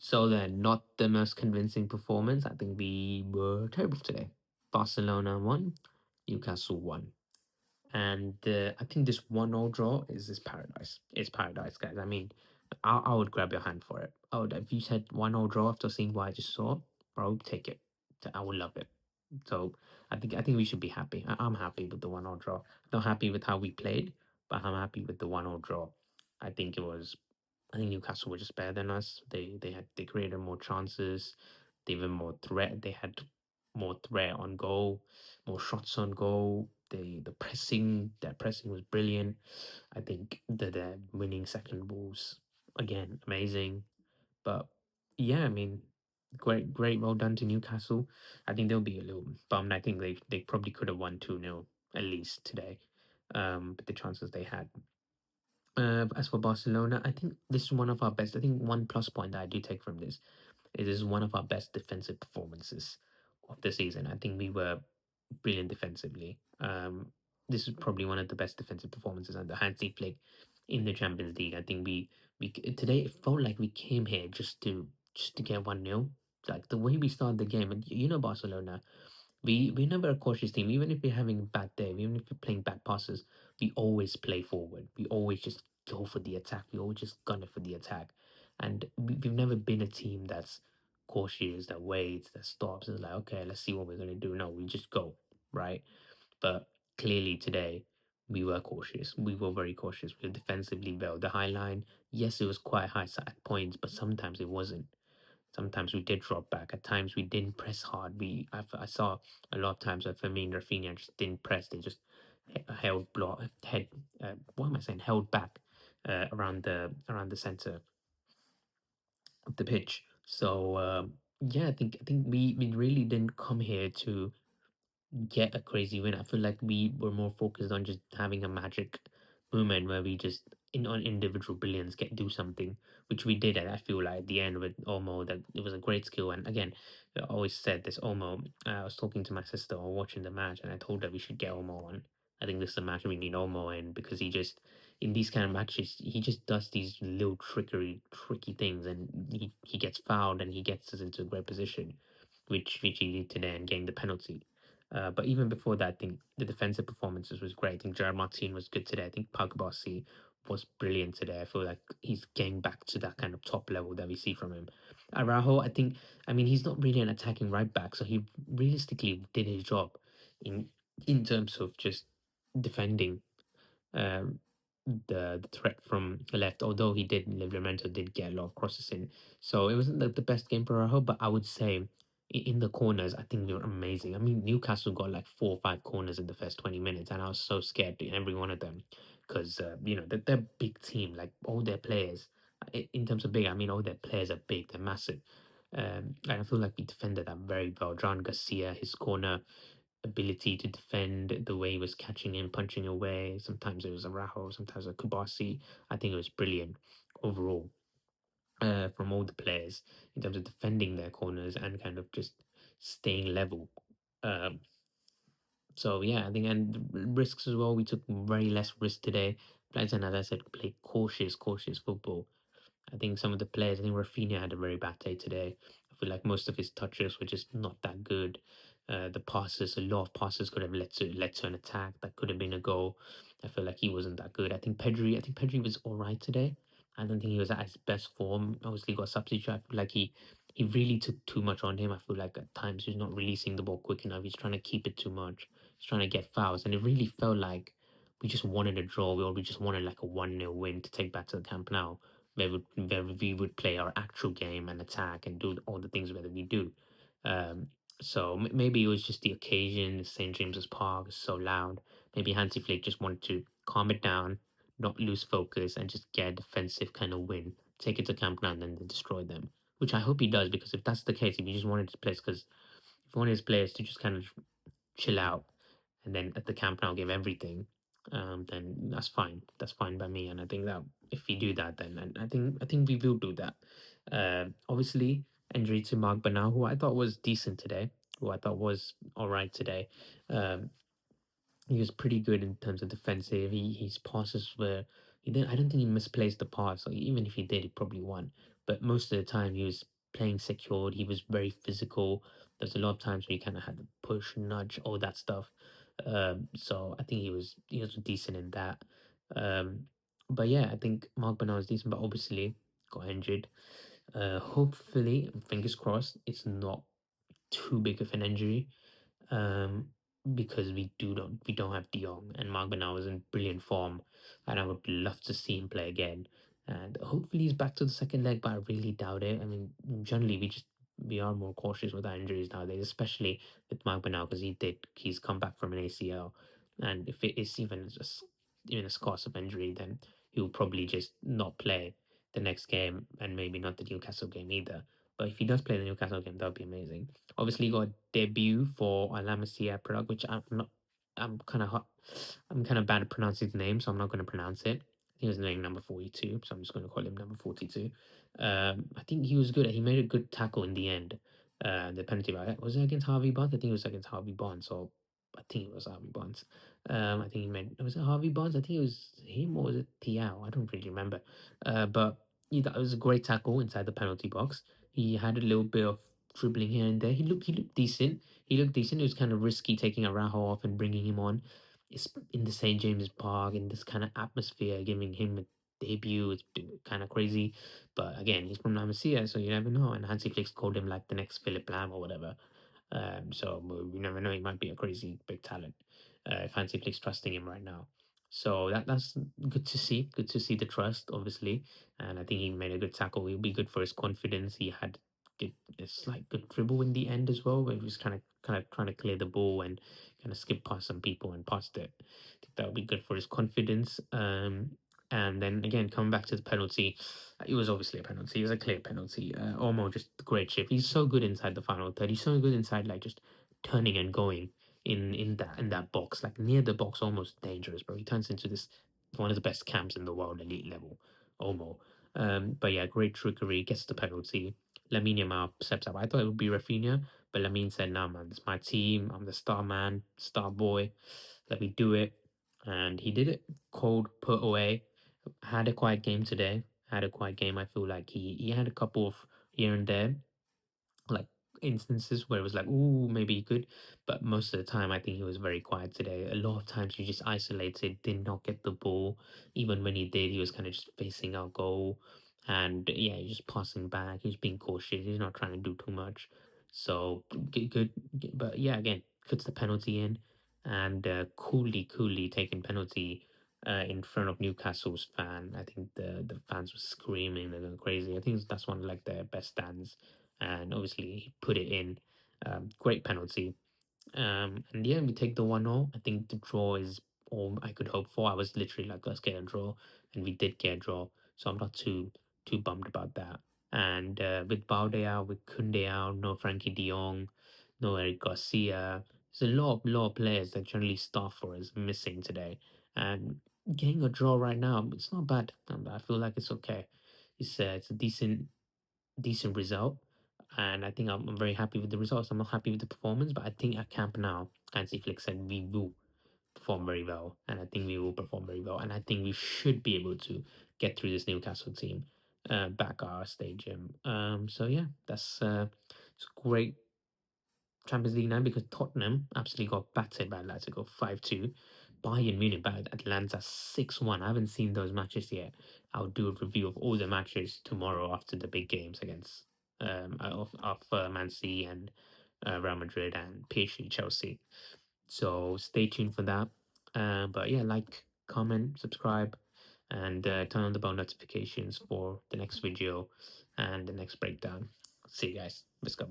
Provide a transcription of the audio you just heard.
So then, not the most convincing performance. I think we were terrible today. Barcelona won, Newcastle won. And I think this 1-0 draw is paradise. It's paradise, guys. I mean, I would grab your hand for it. I would, if you said 1-0 draw after seeing what I just saw, bro, I would take it. I would love it. So I think we should be happy. I'm happy with the 1-0 draw. Not happy with how we played, but I'm happy with the 1-0 draw. I think it was I think Newcastle were just better than us. They created more chances, they were more threat. They had more threat on goal, more shots on goal. Their pressing was brilliant. I think the winning second balls again amazing. But yeah, I mean, great, well done to Newcastle. I think they'll be a little bummed. I think they probably could have won 2-0 at least today, with the chances they had. As for Barcelona, I think this is one of our best. I think one plus point that I do take from this, it is one of our best defensive performances of the season. I think we were brilliant defensively. This is probably one of the best defensive performances under Hansi Flick in the Champions League. I think we today it felt like we came here just to get 1-0. Like the way we started the game, and you know Barcelona, we're never a cautious team. Even if we're having a bad day, even if we're playing bad passes, we always play forward. We always just go for the attack. We always just gun it for the attack. And we've never been a team that's cautious, that waits, that stops, and is like, okay, let's see what we're gonna do. No, we just go, right? But clearly today we were cautious. We were very cautious. We were defensively well. The high line, yes, it was quite high at points, but sometimes it wasn't. Sometimes we did drop back. At times we didn't press hard. I saw a lot of times where Firmino and Rafinha just didn't press. They just held block head. What am I saying? Held back around the center of the pitch. So yeah, I think we really didn't come here to get a crazy win. I feel like we were more focused on just having a magic moment where we just on individual brilliance get do something, which we did. And I feel like at the end with Omo, that it was a great skill. And again, I always said this Omo. I was talking to my sister while watching the match, and I told her we should get Omo on. I think this is the match we need Omo in because he just in these kind of matches he just does these little tricky things, and he gets fouled and he gets us into a great position, which he did today and gained the penalty. But even before that, I think the defensive performances was great. I think Gerard Martin was good today. I think Pogba was brilliant today. I feel like he's getting back to that kind of top level that we see from him. Araujo, I mean, he's not really an attacking right back, so he realistically did his job in in terms of just defending um, the threat from the left. Although Livramento did get a lot of crosses in, so it wasn't the best game for Araujo. But I would say in the corners, I think they were amazing. I mean, Newcastle got like 4 or 5 corners in the first 20 minutes, and I was so scared in every one of them because they're a big team. Like all their players, in terms of big, I mean all their players are big. They're massive. And I feel like we defended that very well. John Garcia, his corner ability to defend, the way he was catching and punching away. Sometimes it was Araujo, sometimes a Kubasi. I think it was brilliant overall from all the players in terms of defending their corners and kind of just staying level. Um, so yeah, I think and risks as well. We took very less risk today. Brighton, as I said, played cautious football. I think some of the players, I think Rafinha had a very bad day today. I feel like most of his touches were just not that good. The passes, a lot of passes could have led to an attack that could have been a goal. I feel like he wasn't that good. I think Pedri was all right today. I don't think he was at his best form. Obviously, got substitute. I feel like he really took too much on him. I feel like at times he's not releasing the ball quick enough. He's trying to keep it too much. He's trying to get fouls, and it really felt like we just wanted a draw. We just wanted like a 1-0 win to take back to the Camp Nou where we would play our actual game and attack and do all the things that we do. Um, so maybe it was just the occasion. St James's Park is so loud. Maybe Hansi Flick just wanted to calm it down, not lose focus, and just get a defensive kind of win. Take it to Camp Nou and then destroy them. Which I hope he does, because if that's the case, if he just wanted his players, because if he wanted his players to just kind of chill out and then at the Camp Nou give everything, then that's fine. That's fine by me. And I think that if we do that, then and I think we will do that. Obviously, injury to Mark Banal, who I thought was decent today, who I thought was all right today. Um, he was pretty good in terms of defensive. His passes I don't think he misplaced the pass. Or even if he did, he probably won. But most of the time, he was playing secured. He was very physical. There's a lot of times where he kind of had to push, nudge, all that stuff. So I think he was decent in that. Um, but yeah, I think Mark Bernal is decent, but obviously got injured. Hopefully, fingers crossed, it's not too big of an injury. Um, because we don't have De Jong, and Mark Bernal is in brilliant form, and I would love to see him play again. And hopefully he's back to the second leg, but I really doubt it. I mean, generally we are more cautious with our injuries nowadays, especially with Mark Bernal because he's come back from an ACL, and if it is even a scarce of injury, then he'll probably just not play the next game, and maybe not the Newcastle game either. But if he does play the Newcastle game, that would be amazing. Obviously, got a debut for Alamasia product, which I'm kind of I'm kind of bad at pronouncing his name, so I'm not going to pronounce it. He was named number 42, so I'm just going to call him number 42. I think he was good. He made a good tackle in the end. The penalty, right? Was it against Harvey Barnes? I think it was against Harvey Barnes. So I think it was Harvey Barnes. I think he made, was it Harvey Barnes? I think it was him, or was it Thiaw? I don't really remember. But yeah, that was a great tackle inside the penalty box. He had a little bit of dribbling here and there. He looked decent. He looked decent. It was kind of risky taking Araujo off and bringing him on. It's in the St James Park in this kind of atmosphere, giving him a debut. It's kind of crazy, but again, he's from La Masia, so you never know. And Hansi Flick called him like the next Philip Lam or whatever. So you never know. He might be a crazy big talent if Hansi Flick's trusting him right now. So that's good to see. Good to see the trust, obviously. And I think he made a good tackle. He'll be good for his confidence. He had a slight good dribble in the end as well, where he was kind of trying to clear the ball and kind of skip past some people and passed it. I think that would be good for his confidence. And then again, coming back to the penalty, it was obviously a penalty. It was a clear penalty. Olmo just great shift. He's so good inside the final third. He's so good inside, like just turning and going in that box, like near the box, almost dangerous, bro. He turns into this one of the best camps in the world, elite level, Olmo. But yeah, great trickery, gets the penalty. Lamine Yamal steps up. I thought it would be Rafinha, but Lamine said, "No, man, it's my team. I'm the star man, star boy. Let me do it." And he did it. Cold, put away. Had a quiet game today. Had a quiet game. I feel like he had a couple of here and there, like instances where it was like, ooh, maybe he could, but most of the time I think he was very quiet today. A lot of times he just isolated, did not get the ball. Even when he did, he was kind of just facing our goal, and yeah, he's just passing back. He's being cautious. He's not trying to do too much. So good, but yeah, again, puts the penalty in, and coolly taking penalty. In front of Newcastle's fan, I think the fans were screaming, they're going crazy. I think that's one of like their best stands, and obviously he put it in. Great penalty. And yeah, we take the 1-0. I think the draw is all I could hope for. I was literally like, let's get a draw, and we did get a draw. So I'm not too bummed about that. And with Balde out, with Kunde out, no Frankie De Jong, no Eric Garcia. There's a lot of players that generally start for us missing today. And getting a draw right now, it's not bad. I feel like it's okay. It's a decent result, and I think I'm very happy with the results. I'm not happy with the performance, but I think at Camp now, Hansi Flick said we will perform very well, and I think we will perform very well, and I think we should be able to get through this Newcastle team back at our stadium. So yeah, that's it's great Champions League now because Tottenham absolutely got battered by Atletico 5-2. Bayern Munich battered Atlanta 6-1. I haven't seen those matches yet. I'll do a review of all the matches tomorrow after the big games against Man City and Real Madrid and PSG Chelsea. So stay tuned for that. But yeah, like, comment, subscribe, and turn on the bell notifications for the next video and the next breakdown. See you guys. Let's go,